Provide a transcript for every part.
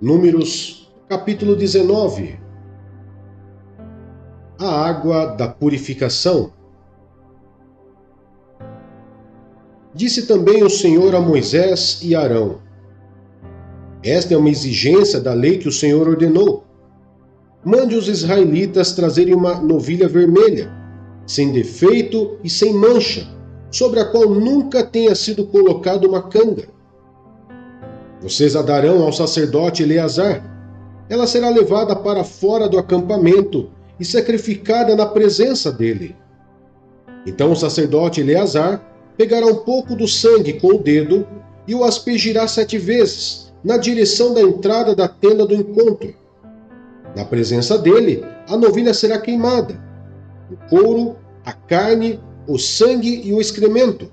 Números, capítulo 19. A água da purificação. Disse também o Senhor a Moisés e Arão: Esta é uma exigência da lei que o Senhor ordenou. Mande os israelitas trazerem uma novilha vermelha, sem defeito e sem mancha, sobre a qual nunca tenha sido colocada uma canga. Vocês a darão ao sacerdote Eleazar. Ela será levada para fora do acampamento e sacrificada na presença dele. Então o sacerdote Eleazar pegará um pouco do sangue com o dedo e o aspergirá 7 vezes, na direção da entrada da tenda do encontro. Na presença dele, a novilha será queimada, o couro, a carne, o sangue e o excremento.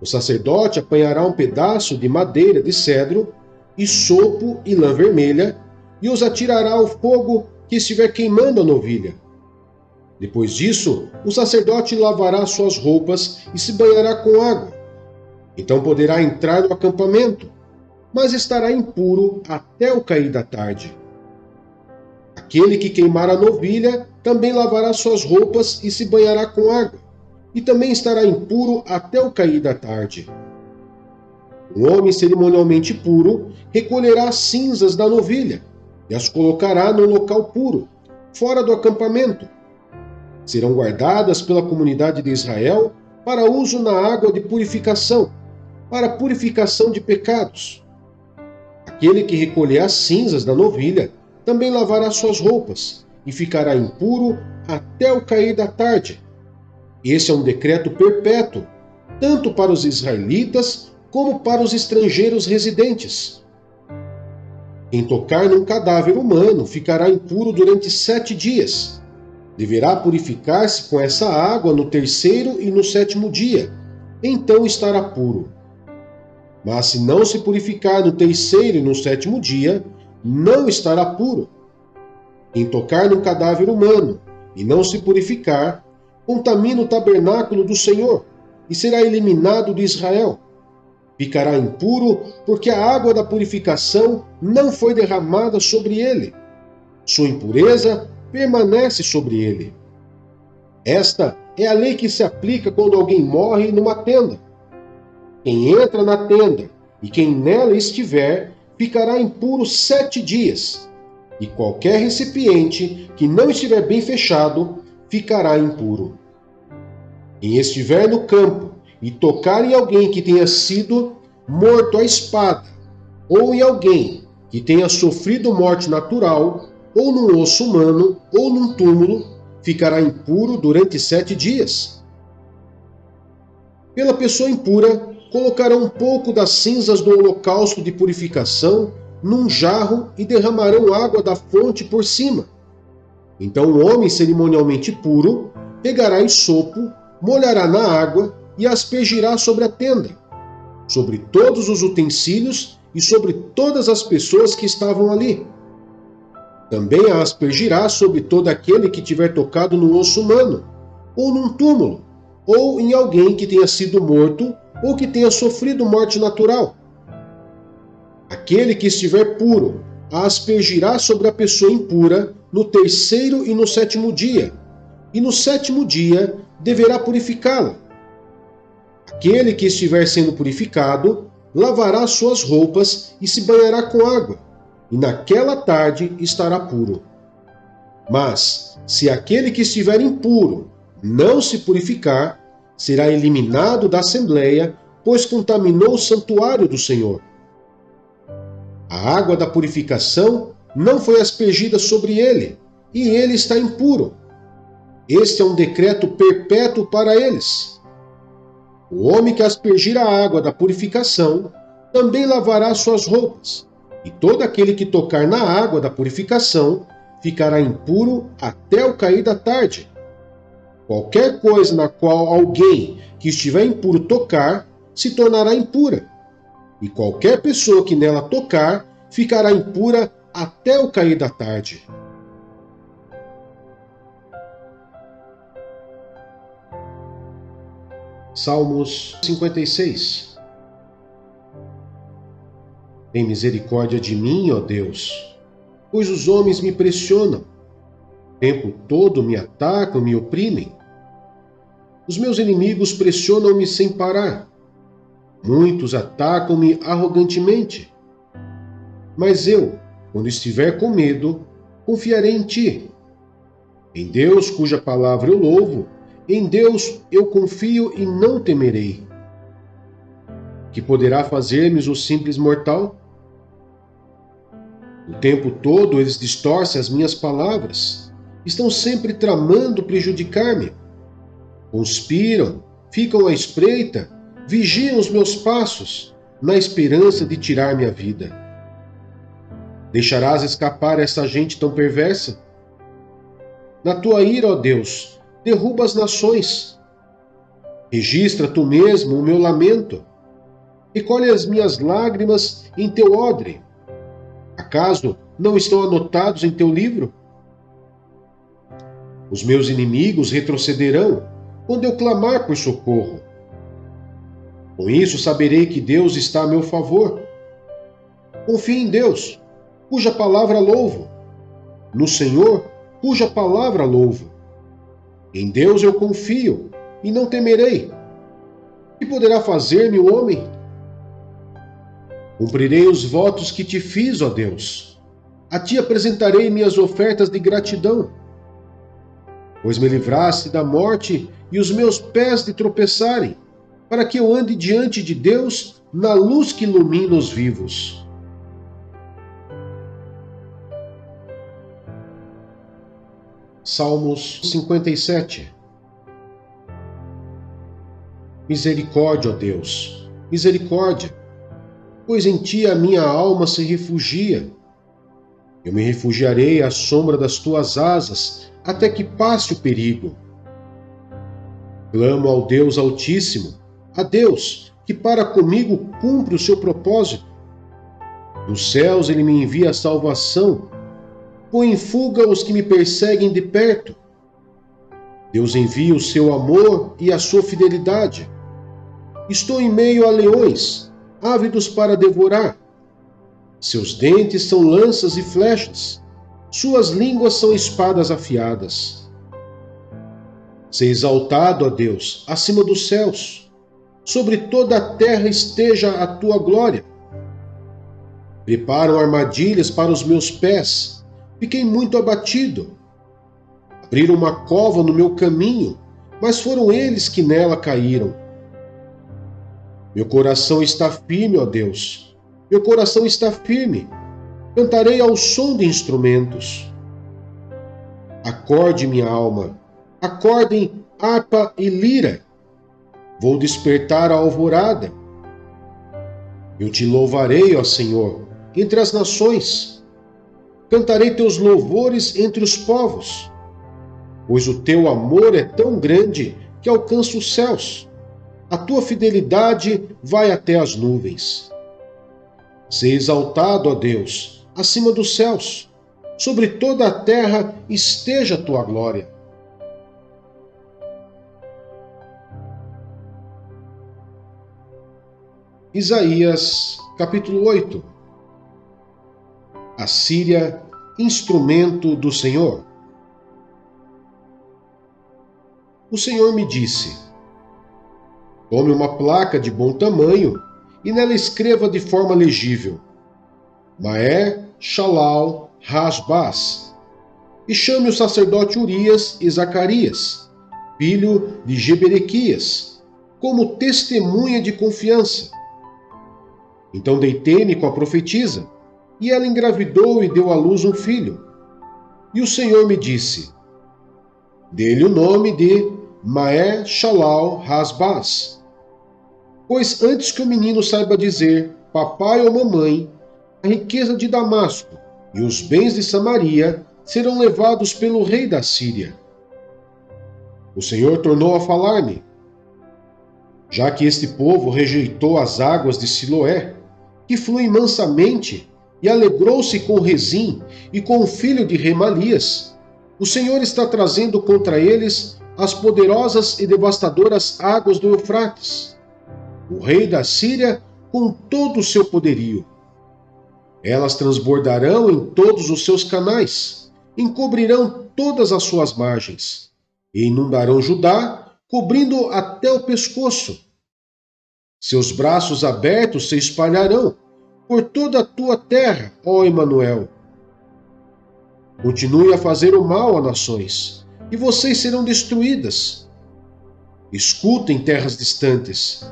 O sacerdote apanhará um pedaço de madeira de cedro, isopo e lã vermelha, e os atirará ao fogo que estiver queimando a novilha. Depois disso, o sacerdote lavará suas roupas e se banhará com água. Então poderá entrar no acampamento, mas estará impuro até o cair da tarde. Aquele que queimar a novilha também lavará suas roupas e se banhará com água, e também estará impuro até o cair da tarde. Um homem cerimonialmente puro recolherá as cinzas da novilha e as colocará num local puro, fora do acampamento. Serão guardadas pela comunidade de Israel para uso na água de purificação, para purificação de pecados. Aquele que recolher as cinzas da novilha também lavará suas roupas e ficará impuro até o cair da tarde. Esse é um decreto perpétuo, tanto para os israelitas como para os estrangeiros residentes. Quem tocar num cadáver humano ficará impuro durante 7 dias. Deverá purificar-se com essa água no 3º e no 7º dia, então estará puro. Mas se não se purificar no 3º e no 7º dia, não estará puro. Quem tocar num cadáver humano e não se purificar, contamina o tabernáculo do Senhor e será eliminado de Israel. Ficará impuro porque a água da purificação não foi derramada sobre ele. Sua impureza permanece sobre ele. Esta é a lei que se aplica quando alguém morre numa tenda. Quem entra na tenda e quem nela estiver ficará impuro 7 dias, e qualquer recipiente que não estiver bem fechado ficará impuro. Quem estiver no campo e tocar em alguém que tenha sido morto à espada, ou em alguém que tenha sofrido morte natural, ou num osso humano, ou num túmulo, ficará impuro durante 7 dias. Pela pessoa impura, colocarão um pouco das cinzas do holocausto de purificação num jarro e derramarão água da fonte por cima. Então o homem cerimonialmente puro pegará isopo, molhará na água e aspergirá sobre a tenda, sobre todos os utensílios e sobre todas as pessoas que estavam ali. Também a aspergirá sobre todo aquele que tiver tocado no osso humano, ou num túmulo, ou em alguém que tenha sido morto ou que tenha sofrido morte natural. Aquele que estiver puro a aspergirá sobre a pessoa impura no 3º e no 7º dia, e no 7º dia deverá purificá-la. Aquele que estiver sendo purificado lavará suas roupas e se banhará com água, e naquela tarde estará puro. Mas, se aquele que estiver impuro não se purificar, será eliminado da assembleia, pois contaminou o santuário do Senhor. A água da purificação não foi aspergida sobre ele, e ele está impuro. Este é um decreto perpétuo para eles. O homem que aspergir a água da purificação também lavará suas roupas, e todo aquele que tocar na água da purificação ficará impuro até o cair da tarde. Qualquer coisa na qual alguém que estiver impuro tocar se tornará impura, e qualquer pessoa que nela tocar ficará impura até o cair da tarde. Salmos 56. Tem misericórdia de mim, ó Deus, pois os homens me pressionam. O tempo todo me atacam, me oprimem. Os meus inimigos pressionam-me sem parar. Muitos atacam-me arrogantemente. Mas eu, quando estiver com medo, confiarei em ti. Em Deus, cuja palavra eu louvo, em Deus eu confio e não temerei. Que poderá fazer-me o simples mortal? O tempo todo eles distorcem as minhas palavras, estão sempre tramando prejudicar-me. Conspiram, ficam à espreita, vigiam os meus passos, na esperança de tirar-me a vida. Deixarás escapar essa gente tão perversa? Na tua ira, ó Deus, derruba as nações. Registra tu mesmo o meu lamento. Recolhe as minhas lágrimas em teu odre. Acaso não estão anotados em teu livro? Os meus inimigos retrocederão quando eu clamar por socorro. Com isso saberei que Deus está a meu favor. Confio em Deus, cuja palavra louvo. No Senhor, cuja palavra louvo. Em Deus eu confio e não temerei. Que poderá fazer-me o homem? Cumprirei os votos que te fiz, ó Deus. A ti apresentarei minhas ofertas de gratidão. Pois me livraste da morte e os meus pés de tropeçarem, para que eu ande diante de Deus na luz que ilumina os vivos. Salmos 57. Misericórdia, ó Deus, misericórdia, pois em ti a minha alma se refugia. Eu me refugiarei à sombra das tuas asas, até que passe o perigo. Clamo ao Deus Altíssimo, a Deus, que para comigo cumpre o seu propósito. Dos céus ele me envia a salvação, põe em fuga os que me perseguem de perto. Deus envia o seu amor e a sua fidelidade. Estou em meio a leões, ávidos para devorar. Seus dentes são lanças e flechas, suas línguas são espadas afiadas. Seja exaltado, ó Deus, acima dos céus, sobre toda a terra esteja a tua glória. Preparam armadilhas para os meus pés, fiquei muito abatido. Abriram uma cova no meu caminho, mas foram eles que nela caíram. Meu coração está firme, ó Deus. Meu coração está firme. Cantarei ao som de instrumentos. Acorde, minha alma. Acordem harpa e lira. Vou despertar a alvorada. Eu te louvarei, ó Senhor, entre as nações. Cantarei teus louvores entre os povos. Pois o teu amor é tão grande que alcança os céus. A tua fidelidade vai até as nuvens. Seja exaltado, ó Deus, acima dos céus. Sobre toda a terra esteja a tua glória. Isaías, capítulo 8. A Síria, instrumento do Senhor. O Senhor me disse: tome uma placa de bom tamanho e nela escreva de forma legível: Maher Shalal Hasbaz, e chame o sacerdote Urias e Zacarias, filho de Jeberequias, como testemunha de confiança. Então deitei-me com a profetisa, e ela engravidou e deu à luz um filho. E o Senhor me disse: dê-lhe o nome de Maher Shalal Hasbaz, pois antes que o menino saiba dizer papai ou mamãe, a riqueza de Damasco e os bens de Samaria serão levados pelo rei da Síria. O Senhor tornou a falar-me: já que este povo rejeitou as águas de Siloé, que fluem mansamente, e alegrou-se com Rezim e com o filho de Remalias, o Senhor está trazendo contra eles as poderosas e devastadoras águas do Eufrates, o rei da Síria com todo o seu poderio. Elas transbordarão em todos os seus canais, encobrirão todas as suas margens, e inundarão Judá, cobrindo até o pescoço. Seus braços abertos se espalharão por toda a tua terra, ó Emanuel. Continue a fazer o mal a nações, e vocês serão destruídas. Escutem, terras distantes.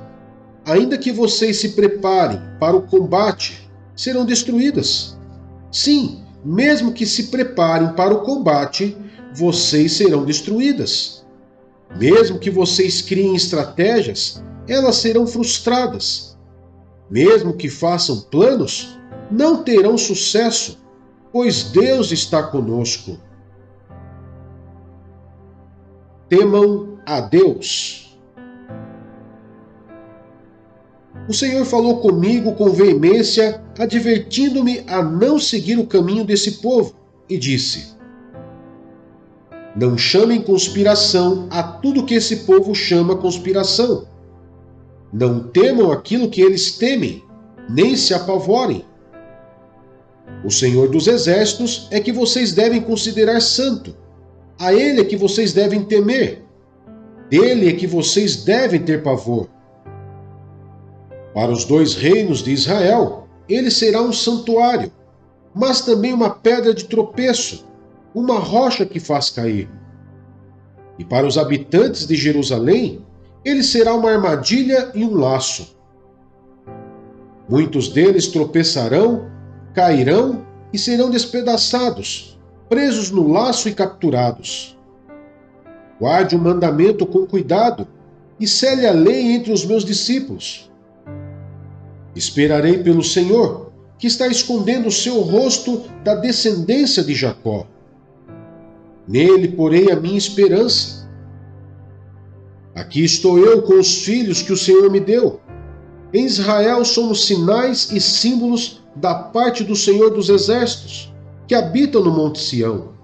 Ainda que vocês se preparem para o combate, serão destruídas. Sim, mesmo que se preparem para o combate, vocês serão destruídas. Mesmo que vocês criem estratégias, elas serão frustradas. Mesmo que façam planos, não terão sucesso, pois Deus está conosco. Temam a Deus. O Senhor falou comigo com veemência, advertindo-me a não seguir o caminho desse povo, e disse: Não chamem conspiração a tudo que esse povo chama conspiração. Não temam aquilo que eles temem, nem se apavorem. O Senhor dos Exércitos é que vocês devem considerar santo. A Ele é que vocês devem temer. Dele é que vocês devem ter pavor. Para os 2 reinos de Israel, ele será um santuário, mas também uma pedra de tropeço, uma rocha que faz cair. E para os habitantes de Jerusalém, ele será uma armadilha e um laço. Muitos deles tropeçarão, cairão e serão despedaçados, presos no laço e capturados. Guarde o mandamento com cuidado e cele a lei entre os meus discípulos. Esperarei pelo Senhor, que está escondendo o seu rosto da descendência de Jacó. Nele porei a minha esperança. Aqui estou eu com os filhos que o Senhor me deu. Em Israel somos sinais e símbolos da parte do Senhor dos Exércitos, que habita no Monte Sião.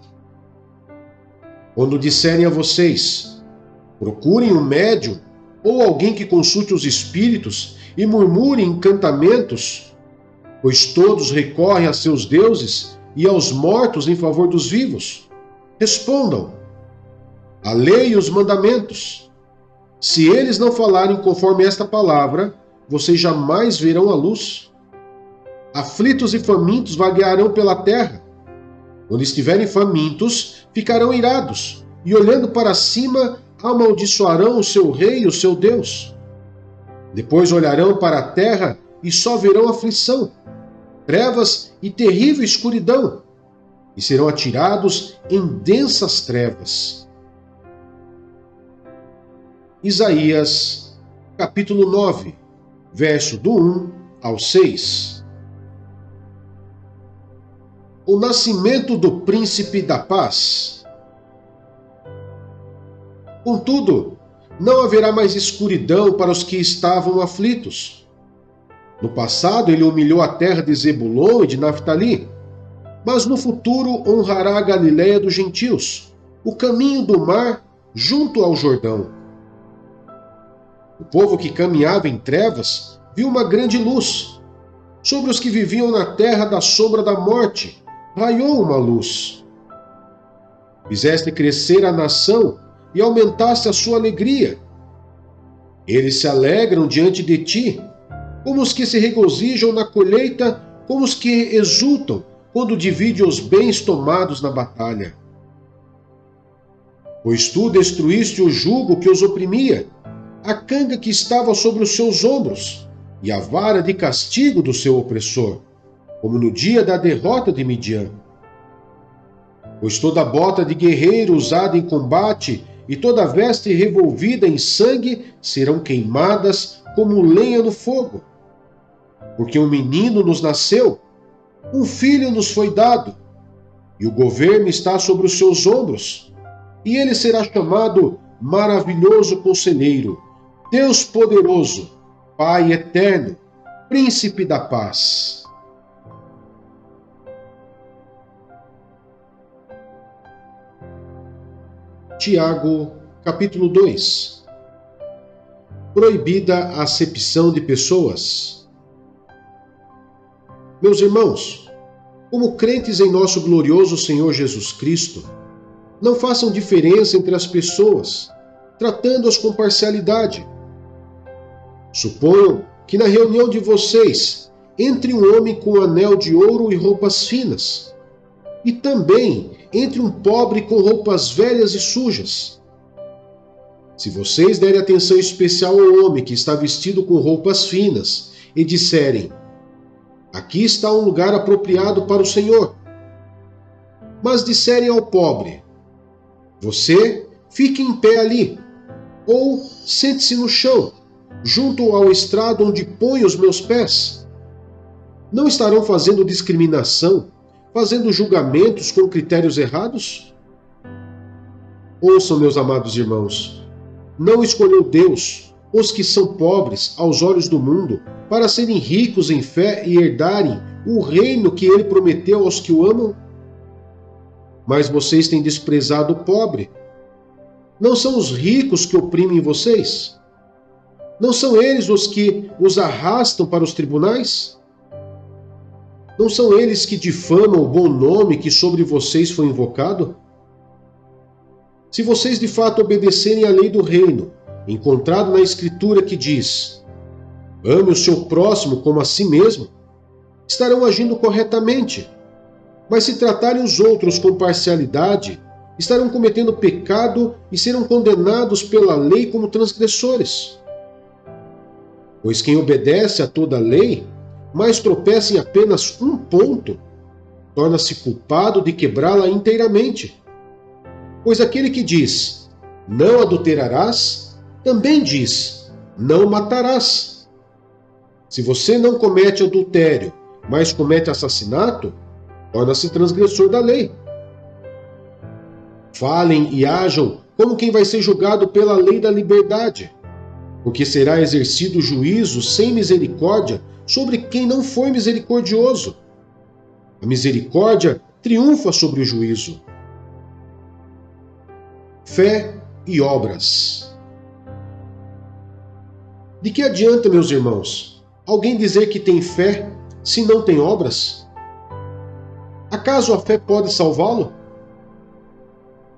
Quando disserem a vocês, procurem um médium ou alguém que consulte os espíritos e murmurem encantamentos, pois todos recorrem a seus deuses e aos mortos em favor dos vivos. Respondam: a lei e os mandamentos. Se eles não falarem conforme esta palavra, vocês jamais verão a luz. Aflitos e famintos vaguearão pela terra. Quando estiverem famintos, ficarão irados, e olhando para cima, amaldiçoarão o seu rei e o seu Deus. Depois olharão para a terra e só verão aflição, trevas e terrível escuridão, e serão atirados em densas trevas. Isaías, capítulo 9, verso do 1 ao 6. O nascimento do príncipe da paz. Contudo, não haverá mais escuridão para os que estavam aflitos. No passado ele humilhou a terra de Zebulon e de Naftali, mas no futuro honrará a Galiléia dos gentios, o caminho do mar junto ao Jordão. O povo que caminhava em trevas viu uma grande luz. Sobre os que viviam na terra da sombra da morte, raiou uma luz. Fizeste crescer a nação e aumentaste a sua alegria. Eles se alegram diante de ti, como os que se regozijam na colheita, como os que exultam quando dividem os bens tomados na batalha. Pois tu destruíste o jugo que os oprimia, a canga que estava sobre os seus ombros, e a vara de castigo do seu opressor, como no dia da derrota de Midian. Pois toda bota de guerreiro usada em combate e toda veste revolvida em sangue serão queimadas como lenha no fogo. Porque um menino nos nasceu, um filho nos foi dado, e o governo está sobre os seus ombros, e ele será chamado Maravilhoso Conselheiro, Deus Poderoso, Pai Eterno, Príncipe da Paz. Tiago, capítulo 2. Proibida a acepção de pessoas. Meus irmãos, como crentes em nosso glorioso Senhor Jesus Cristo, não façam diferença entre as pessoas, tratando-as com parcialidade. Suponham que na reunião de vocês entre um homem com um anel de ouro e roupas finas, e também entre um pobre com roupas velhas e sujas. Se vocês derem atenção especial ao homem que está vestido com roupas finas e disserem: aqui está um lugar apropriado para o Senhor, mas disserem ao pobre: você fique em pé ali, ou sente-se no chão, junto ao estrado onde ponho os meus pés, não estarão fazendo discriminação, fazendo julgamentos com critérios errados? Ouçam, meus amados irmãos, não escolheu Deus os que são pobres aos olhos do mundo para serem ricos em fé e herdarem o reino que ele prometeu aos que o amam? Mas vocês têm desprezado o pobre. Não são os ricos que oprimem vocês? Não são eles os que os arrastam para os tribunais? Não são eles que difamam o bom nome que sobre vocês foi invocado? Se vocês de fato obedecerem à lei do reino, encontrado na Escritura que diz: ame o seu próximo como a si mesmo, estarão agindo corretamente. Mas se tratarem os outros com parcialidade, estarão cometendo pecado e serão condenados pela lei como transgressores. Pois quem obedece a toda a lei, mas tropeça em apenas um ponto, torna-se culpado de quebrá-la inteiramente. Pois aquele que diz: não adulterarás, também diz: não matarás. Se você não comete adultério, mas comete assassinato, torna-se transgressor da lei. Falem e ajam como quem vai ser julgado pela lei da liberdade, porque será exercido juízo sem misericórdia sobre quem não foi misericordioso. A misericórdia triunfa sobre o juízo. Fé e obras. De que adianta, meus irmãos, alguém dizer que tem fé se não tem obras? Acaso a fé pode salvá-lo?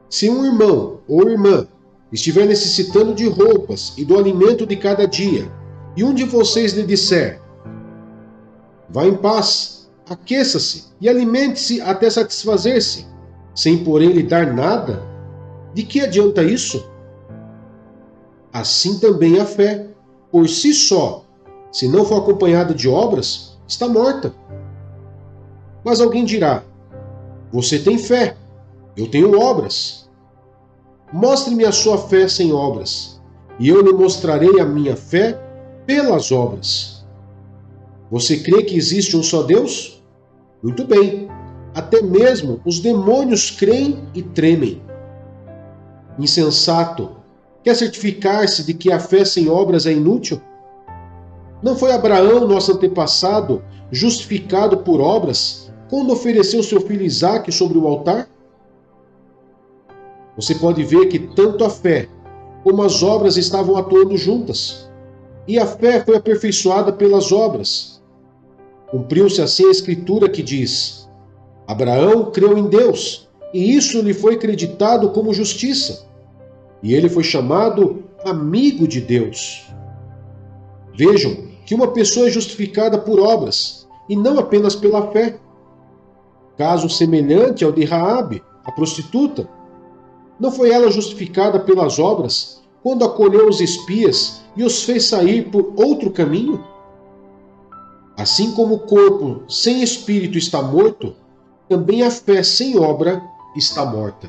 Se um irmão ou irmã estiver necessitando de roupas e do alimento de cada dia, e um de vocês lhe disser: vá em paz, aqueça-se e alimente-se até satisfazer-se, sem porém lhe dar nada, de que adianta isso? Assim também a fé, por si só, se não for acompanhada de obras, está morta. Mas alguém dirá: você tem fé, eu tenho obras. Mostre-me a sua fé sem obras, e eu lhe mostrarei a minha fé pelas obras. Você crê que existe um só Deus? Muito bem, até mesmo os demônios creem e tremem. Insensato, quer certificar-se de que a fé sem obras é inútil? Não foi Abraão, nosso antepassado, justificado por obras, quando ofereceu seu filho Isaque sobre o altar? Você pode ver que tanto a fé como as obras estavam atuando juntas, e a fé foi aperfeiçoada pelas obras. Cumpriu-se assim a Escritura que diz: Abraão creu em Deus, e isso lhe foi acreditado como justiça, e ele foi chamado amigo de Deus. Vejam que uma pessoa é justificada por obras, e não apenas pela fé. Caso semelhante ao de Raabe, a prostituta. Não foi ela justificada pelas obras, quando acolheu os espias e os fez sair por outro caminho? Assim como o corpo sem espírito está morto, também a fé sem obra está morta.